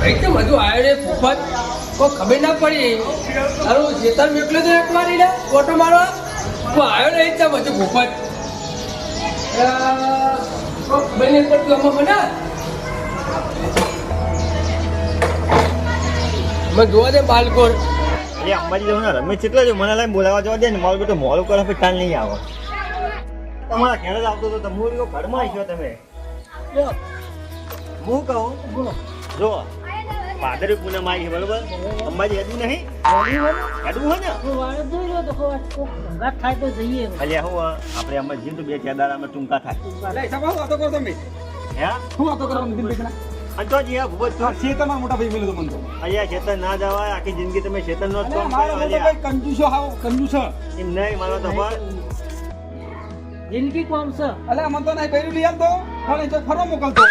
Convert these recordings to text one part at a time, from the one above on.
એકદમ બધું આવ્યો રે ફૂફત કોઈ ખબર ના પડી તારું જેતર મેકલો તો એક મારી ને ઓટો મારવા તું આવ્યો ને એકદમ બધું ફૂફત કોઈ ખબર નહીં પડતું આમાં મને મને જોવા દે બાલકોર એ અંબાજી જવું ને રમેશ કેટલો છે મને લાઈન બોલાવવા જવા દે ને મારું બેટો મોડું કરો પછી ટાલ નહીં આવો તમારા ઘેર જ આવતો તો તમે ઘરમાં આવી ગયો તમે હું કહું જો પાદરી પૂનમ આવી બરોબર અંબાજી હેડવું નહીં હેડવું હોય ને અલ્યા હું આપણે આમાં જીવ તો બે ચાર દાડામાં ટૂંકા થાય હે શું વાતો કરો અંતોજી આ ભૂપત શેતરમાં મોટા ભાઈ મેળ્યો મને તો અહીંયા ખેતર ના જવાય આખી જિંદગી તમે ખેતર નો જ કામ મારા કરો તો કઈ કંજૂસો હાવ કંજૂસો એમ નહીં મારો તો પણ જિંદગી કોમ છે અલે મન તો નહીં પહેર્યું લઈ આવતો પણ એ તો ફરો મોકલતો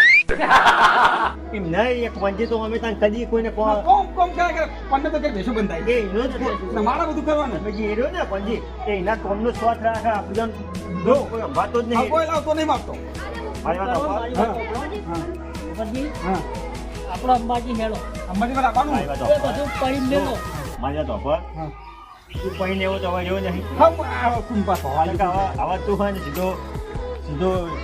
એમ નહીં એક પંજી તો અમે ત્યાં કદી કોઈને કોમ કોમ કોમ કરે પન્ને તો કે દેશો બંધાય એ એનો જ છે. મારા બધું કરવાનું પછી એ રહ્યો ને પંજી એ એના કોમનો સ્વાદ રાખે આપણને જો કોઈ અંબાતો જ નહીં કોઈ લાવતો નહીં મારતો મારી વાત સાંભળ. પછી હા આપણો અંબાજી હેડો અંબાજી પર આવવાનું મારી વાત એ સાંભળ. બધું પડી લેલો મારી વાત સાંભળ. હા તું પૈને એવો તો હવે રહ્યો નહીં હા કુંપા કારણ કે આવા તું હોય ને સીધો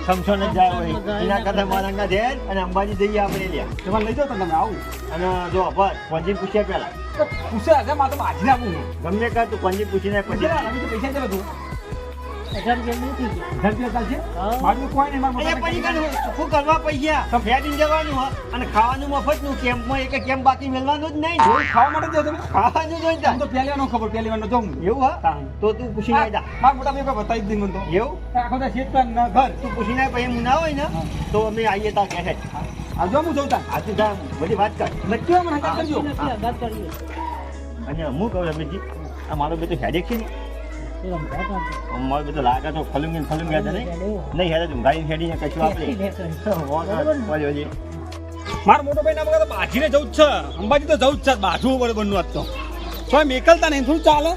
સમસો ને જ જાય હોય એના કરતા મારા અંગા છે અને અંબાજી જઈએ આપણે લ્યા તમારે લઈ જાઓ તો તમે આવું અને જો અભર પંજી પૂછ્યા પેલા તો પૂછે આજે મારે તો બાજી આપવું ગમે કાં તું પંજી પૂછીને પછી અમે તો પૈસા ચાલો તું 1000 જેવું થઈ ગયું 1000 ચાલશે હા. મારું કોઈ નહીં મારું અહીંયા પછી કાંઈ શું કરવા પૈસા ફેડીને જવાનું હોય અને ખાવાનું મફતનું કેમ્પમાં એક કેમ્પ બાકી મેળવાનું જ નહીં ખાવા માટે જાઓ તમે ખાવાનું જોઈ આમ તો પહેલી વાર નો ખબર પહેલી વાર નો જાઉં એવું હા તો તું પૂછીને આવી જા મારા મોટા ભાઈ બતાવી દીધું મને તો એવું આખો તો શેત પર ના ઘર તું પૂછીને પછી હું ના હોય ને તો અમે આવીએ તા કહે છે આ જો હું જઉં તા આ તું જા બધી વાત કર નક્કી મને કામ કરજો નથી આઘાત કરીએ અને હું કહું રમેશજી આ મારો બેટો હેડેક છે ને એ રમતા હતા. મારો બેટો લાગે તો ફલુંગ હેડે નહીં હેડે તું ગાડી હેડીને કશું આપણે મારો મોટો ભાઈ ના તો બાજીને જવું જ છે અંબાજી તો જવું જ છે બાજુ બરોબર નું આજ તો તો મેકલતા નહીં થોડું ચાલે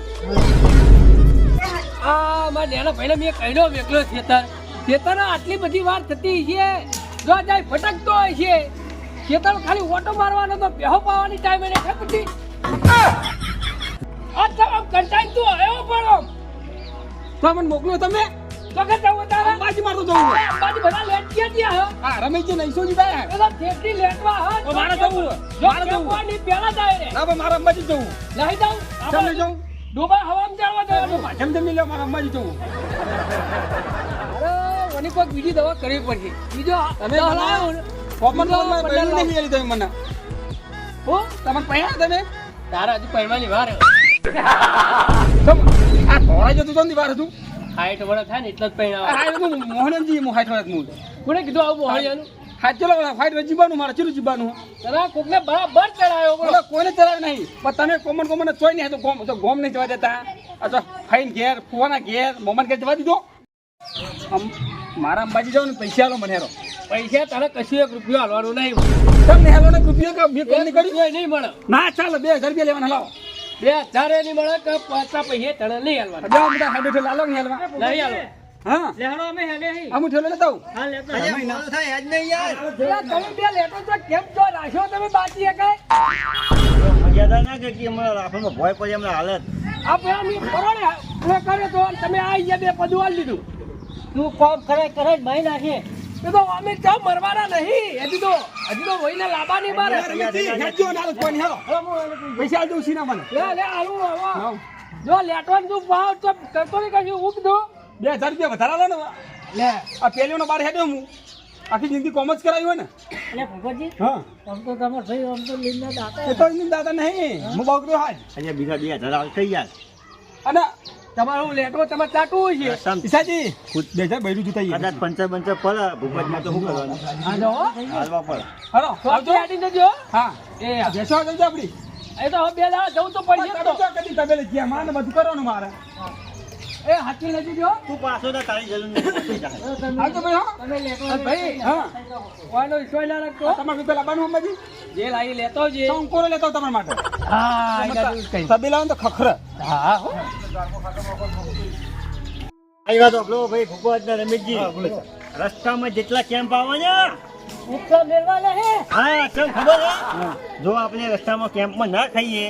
આ મારા નેના ભાઈને મેં કહ્યો મેકલો ખેતર આટલી બધી વાર થતી છે જો જાય ભટકતો હોય છે ખેતર ખાલી ઓટો મારવાનો તો બેહો પાવાની ટાઈમ એને ખપતી આ તો આમ કંટાળી તું આવ્યો પણ આમ. તો મને મોકલો તમે તો કે જવું તારે અંબાજી મારતો જવું બાજુ બધા લેટ ગયા ત્યાં હા રમેશજી નહીં સોજી ભાઈ પેલા થેટલી લેટવા હા ઓ, મારે જવું. જો મારે જવું. કેવાની પેલા જાય રે ના ભાઈ મારે અંબાજી જવું નહીં જાઉં કેમ નહીં જવું ડોબા હવામાં ચાલવા જવાનું જેમ જેમ લ્યો મારે અંબાજી જવું અરે ઓની કોઈક બીજી દવા કરવી પડશે બીજો તમે હલાયો ને કોમન કોમન પહેલું નહીં આલી તમે મને હું તમે પહેલા તમે તારા હજુ પહેરવાની વાર આ થોડા જતું તો વાર હતું હાઈટ વડા થાય ને એટલે જ પહેરાવા આ હું મોહનજી મો હાઈટ વાત હું કોને કીધું આવું મોહણિયાનું હાથ ચલો ફાઈટ જીબાનું મારે ચીરું જીબાનું તરા કોકને બરાબર ચડાયો બોલો બોલો કોઈને ચલાવે નહીં પણ તમે કોમન કોમન ચોઈ નહીં તો ગોમ નહીં જવા દેતા અથવા ફાઈન ઘેર ફુવાના ઘેર મોમન ઘેર જવા દીધો મારા અંબાજી જાવ ને પૈસા આલો મને હેરો પૈસા તારે કશું 1 રૂપિયો હાલવાનું નહીં તમને હેરો ને રૂપિયા કે મેં કોમ નહીં કર્યું રૂપિયો નહીં મળે ના ચાલો 2000 રૂપિયા લેવાના લાવો 2000 નહીં મળે કે 50 પૈસે તને નહીં હાલવાના જાઓ બધા હાડે ઠેલા લાવો ને હેલવા નહીં હાલો હા લેહાડો અમે હેલે હી અમુ ઠેલો લેતા આવું હા લેતા થાય યાદ નહીં યાર પેલા તમે બે લેટો તો કેમ જો રાખ્યો તમે બાકી એકાય મર્યાદા ના કે અમારા આપણને ભય પડી અમને હાલત આ પેલા મી કરો ને હું કરે તો તમે આ ગયા બે પદું આલી દીધું તું કોમ કરે કરે ભાઈ નાખે એ તો અમે ચા મરવાના નહીં હજી તો વહીને લાંબા નહીં મારે હેજો ના કોઈ હેરો પૈસા આલજો સીના મને લે આલું હવે જો લેટવાનું તું ભાવ તો કરતો નહીં કશું ઉગ દો 2000 રૂપિયા વધારે આલો ને લે આ પેલીઓનો બાર હેડ્યો હું આખી જિંદગી કોમ જ કરાવી હોય ને એટલે ભગવતજી હા આમ તો તમાર ભાઈ આમ તો લીલા દાતા એ તો એમની દાદા નહીં હું બાગડ્યો હાજ અહીંયા બીજા 2000 આવશે યાર અને તમારું લેટો તમે ચાટવું હોય છે ઈસાજી 2000 બૈરું જુતાઈએ કદાચ પંચર પડે ભૂપતમાં તો શું કરવાનું હા જો હાલવા પડે હાલો તો આવજો આડી જજો હા એ બેસો આવજો આપડી એ તો હવે બે દાડા જવું તો પડી તમે તો તો કદી તબેલે ગયા માને બધું કરવાનું મારે એ હાથી લઈ જજો તું પાછો તો તારી જરૂર નથી આવજો ભાઈ હા તમે લેતો ભાઈ હા કોઈનો વિશ્વાસ ના રાખતો તમારે પેલા બાનું અંબાજી જે લાવી લેતો જે તો હું કોરો લેતો આવું તમારા માટે હા એના જેવું જ કંઈ. તબેલા તો ખખર હા હો. આવ્યા તો આપણો ભાઈ ભૂપત ને રમેશજી રસ્તામાં જેટલા કેમ્પ આવે ને એટલા મેળવા લે હે હા કેમ ખબર છે જો આપણે રસ્તામાં કેમ્પમાં ના ખાઈએ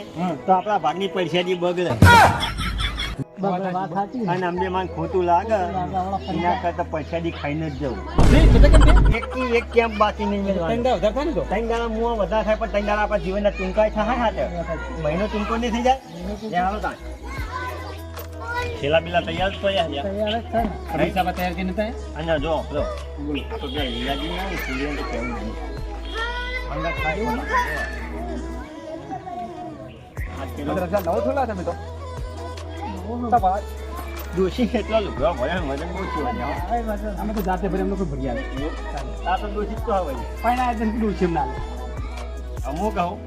તો આપણા ભાગની પૈસાની બગડે બરાબર વાત સાચી અને અમને માન ખોટું લાગે એના કરતા પૈસાની ખાઈને જ જવું એક કેમ્પ બાકી નહીં મેળવાનું વધારે થાય ને તો ત્રણ દાડા મુવા વધારે થાય પણ ત્રણ દાડા આપણા જીવનના ટૂંકાઈ થાય હાથે મહિનો ટૂંકો નહીં થઈ જાય ત્યાં હાલો તાણ છેલ્લા બિલા તૈયાર જ થયા છે તૈયાર જ છે ને પૈસા તૈયાર કરીને થાય અને જો આ તો પેલા લીલાજી ના ને સૂર્યને તો કેવું નહીં અંદર ખાય આ કિલો નવો થોડા તમે તો દોશી કેટલા લુગડા ભર્યા મને બહુ જોવા અમે તો જાતે ભરી અમને કોઈ ભરી આવે આ તો દોશી તો આવે પણ આ જન કીધું છે ના અમુક આવું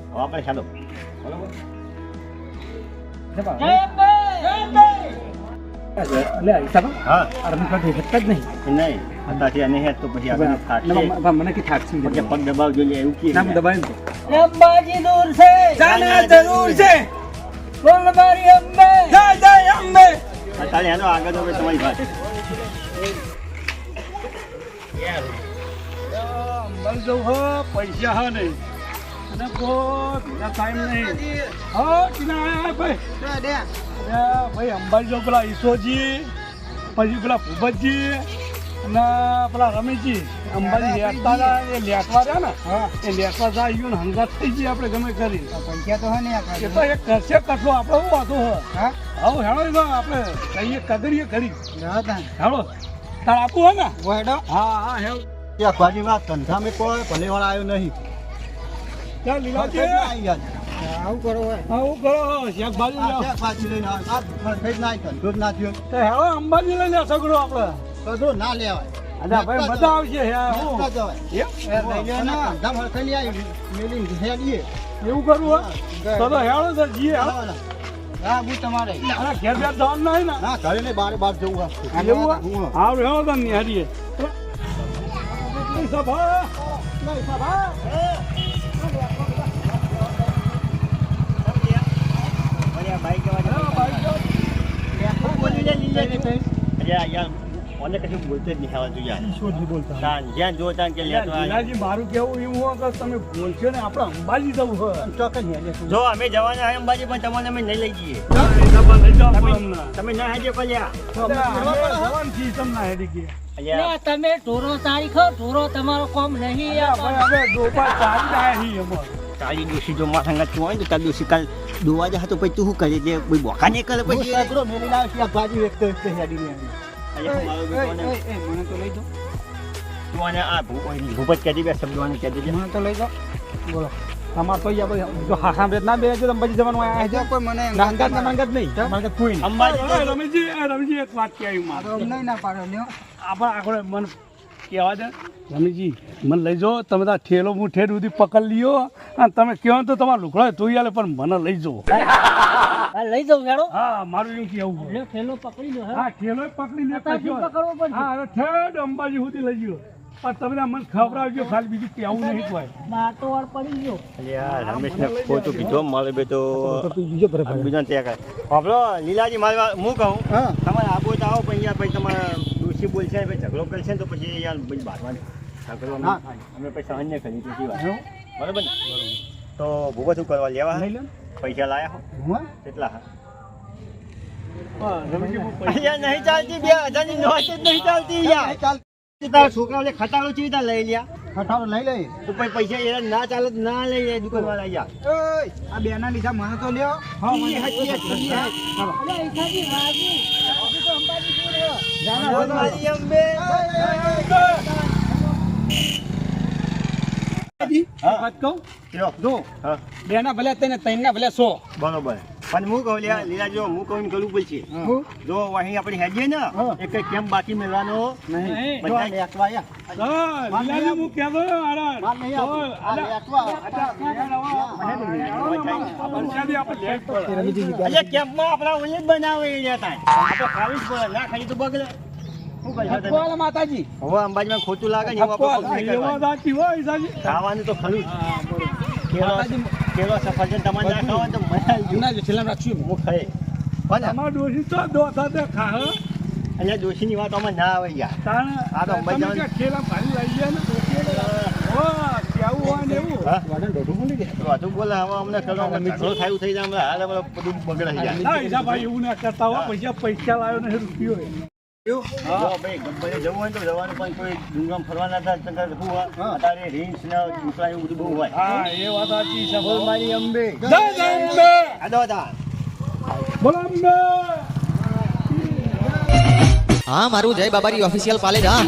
હવે આપણે ચાલો બરોબર લે હિસાબ હા અરે કઈ હેત જ નહીં નહીં અત્યારથી અને હેત તો પછી આપણે થાકશે મને કે થાક છે પછી પગ દબાવજો લે એવું કે નામ દબાય ને અંબાજી દૂર છે જાને જરૂર છે બોલ મારી અંબે જય જય અંબે અત્યારે એનો આગળ હવે તમારી પાસે અંબલ જો હો પૈસા હા નહીં અને બહુ બીજા ટાઈમ નહીં હો કિના ભાઈ ભાઈ અંબાજી જો પેલા ઈસોજી પછી પેલા ભૂપતજી અને પેલા રમેશજી અંબાજી લેટતા હતા એ લેટવા રહ્યા ને એ લેટવા જાય ગયું ને હંગાત થઈ ગઈ આપણે ગમે કરી પૈસા તો હે ને એ તો એક કરશે કઠો આપણે શું વાતો હો હા હેડો તો આપણે કહીએ કદરીએ કરી હેડો તાર આપવું હોય ને હા હા હેડ ત્યાં બાજુમાં ધંધા મેં કોઈ ભલે વાળા આવ્યો નહીં ચાલ લીલાજી આવું કરો હોય આવું કરો શાકભાજી લાવો. શાકભાજી લઈને ધંધો જ ના થયો તો હેડો અંબાજી લઈ લે સગડો આપણે બધો ના લેવાય અચ્છા ભાઈ મજા આવશે હે હું એવું કરવું હો તો હેડો તો જીએ હેડો. તમારે અરે ઘેર બેર જવાનું નહીં ને ના ઘરે ને બાર બાર જવું એવું આવડે હેડો તો નિહારીએ સભા મને કશું બોલતો જ નહીં આવતું યાર ઈશ્વરજી બોલતા તાન જ્યાં જો તાન કે લેતો આવ્યો. લીલાજી મારું કેવું એવું હોય કે તમે બોલશો ને આપણે અંબાજી જવું હોય જો અમે જવાના હોય અંબાજી પણ તમને અમે નહીં લઈ જઈએ લઈ જાઓ અમને. તમે ના હેજે પલ્યા જવાન છીએ તમને હેડી ગયા અલ્યા તમે ઢોરો તારીખો ઢોરો તમારો કોમ નહીં ભાઈ હવે ડોપા ચાલી જાય હી અમાર તારી દોશી જો મારા સંગત હોય ને તારી દોશી કાલ દોવા જા તો પછી તું શું કરે જે કોઈ બોકા નહીં કરે પછી મને તો લઈ જાઓ તું આને આ ભૂપત કહેતી બે શબ્દોને કહી દેજે મને તો લઈ જાઓ બોલો તમાર તો યા ભાઈ જો હા સાંભળે ના બે છે અંબાજી જવાનું આ છે કોઈ મને નાંગત ના નાંગત નહીં મને કોઈ નહીં અંબાજી રમેશજી એક વાત કહેવી મારે ના પાડો લ્યો આપણે આગળ મન કહેવા દે રમેશજી મને લઈ જાઓ તમે તાર ઠેલો હું ઠેર સુધી પકડ લ્યો અને તમે કહો તો તમારા લુકડા ધોઈ આલે પણ મને લઈ જાઓ લઈ જાઉં હેડો હા મારું એવું કેવું છે. લ્યો થેલો પકડી લો હા ઠેલો પકડી લે ત્યાંથી પકડવો પડશે. હા હવે ઠેડ અંબાજી સુધી લઈ ગયો પણ તમે મને ખવડાવજો ખાલી બીજું કેવું નહીં કોઈ બાર તો વાર પડી ગયો અલ્યા રમેશને ખોટું કીધું મારે બે તો બીજો બીજો ત્યાં કરે આપણો લીલાજી મારે હું કહું તમારે આબો તો આવો પણ યાર પછી તમારે દોશી બોલશે પછી ઝઘડો કરશે ને તો પછી યાર પછી બાંધવાની ઝઘડો ના થાય. અમે પૈસા અન્ય કરી પછી વાત બરાબર ને તો ભૂગો શું કરવા લેવા લઈ લે પૈસા લાયા હો કેટલા હા રમેશજી અહીંયા નહીં ચાલતી 2000 ની નોટ જ નહીં ચાલતી યાર તારા છોકરાઓને ખટારો ચીવી તા લઈ લ્યા ખટારો લઈ લઈ તો પછી પૈસા એ ના ચાલે તો ના લઈ લે દુકાન વાળા યાર આ બે ના લીધા મને તો લ્યો હા ઈ હાચી વાત, ઈ હાચી. મારી અંબે. વાત કહું લ્યો. જો હા બે ના ભલે તને ત્રણ ના ભલે 100 બરોબર પણ હું કહું લ્યા લીલા જો હું કહું કરવું પડશે જો અહીં આપણે હેડીએ ને એક કઈ કેમ બાકી મેળવાનો નહીં બધા લીલાજી હું કહેતો આરા અલ્યા કેમ્પમાં આપણા ઓલે જ બનાવે એ રહ્યા આપણે ખાવી જ પડે ના ખાલી તો બગડે શું કરી શકો તમે? માતાજી હવે અંબાજીમાં ખોટું લાગે ને એવું આપણે નહીં કરવાનું. ખાવાનું તો ખરું જ. કેળો સફરજન તમારે ના ખાવા તો મજા આવી ગયું. છેલ્લા રાખ્યું હું ખાઈ પણ અમાર ડોશી તો દો સાથે ખા અહીંયા ડોશીની વાત આમાં ના આવે યાર તાણ આ તો અંબાઈ તમે જવાનું. ક્યાં ઠેલા ભાડી લઈ ગયા ને વાહ, કેવું હોય ને એવું હા તો વાતું બોલે હવે અમને કરો ઝઘડો થાય થઈ જાય અમને હાલ હવે બધું બગડાઈ જાય ના ઈશાભાઈ એવું ના કરતા હો પૈસા લાવ્યો ને રૂપિયો જો ભાઈ ગબ્બરે જવું હોય ને તો જવાનું પણ કોઈ ડુંગરામાં ફરવા ના થાય તો શું હોય અત્યારે રીંછ ને દુસરા એવું બધું બહુ હોય હા એ વાત સાચી ઈશાભાઈ મારી અંબે જય જય અંબે આ દો તા બોલો અંબે હા મારું જય બાબારી ઓફિશિયલ પાલેજ હા